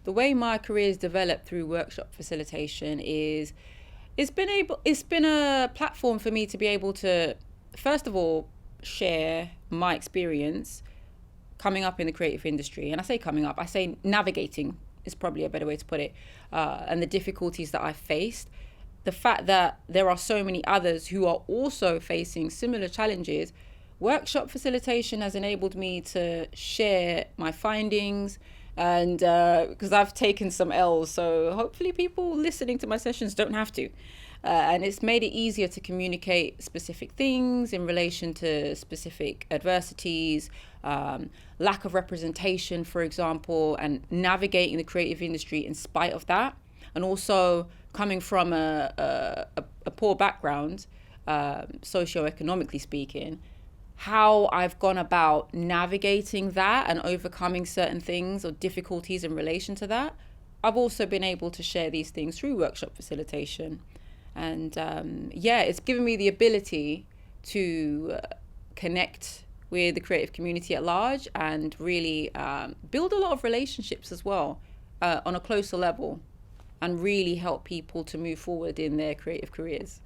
the way my career has developed through workshop facilitation is it's been a platform for me to be able to, first of all, share my experience coming up in the creative industry. And I say coming up, I say navigating is probably a better way to put it, and the difficulties that I faced. The fact that there are so many others who are also facing similar challenges, workshop facilitation has enabled me to share my findings, and because I've taken some L's, so hopefully people listening to my sessions don't have to. And it's made it easier to communicate specific things in relation to specific adversities, lack of representation, for example, and navigating the creative industry in spite of that. And also coming from a poor background, socioeconomically speaking, how I've gone about navigating that and overcoming certain things or difficulties in relation to that. I've also been able to share these things through workshop facilitation. And it's given me the ability to connect with the creative community at large and really build a lot of relationships as well on a closer level, and really help people to move forward in their creative careers.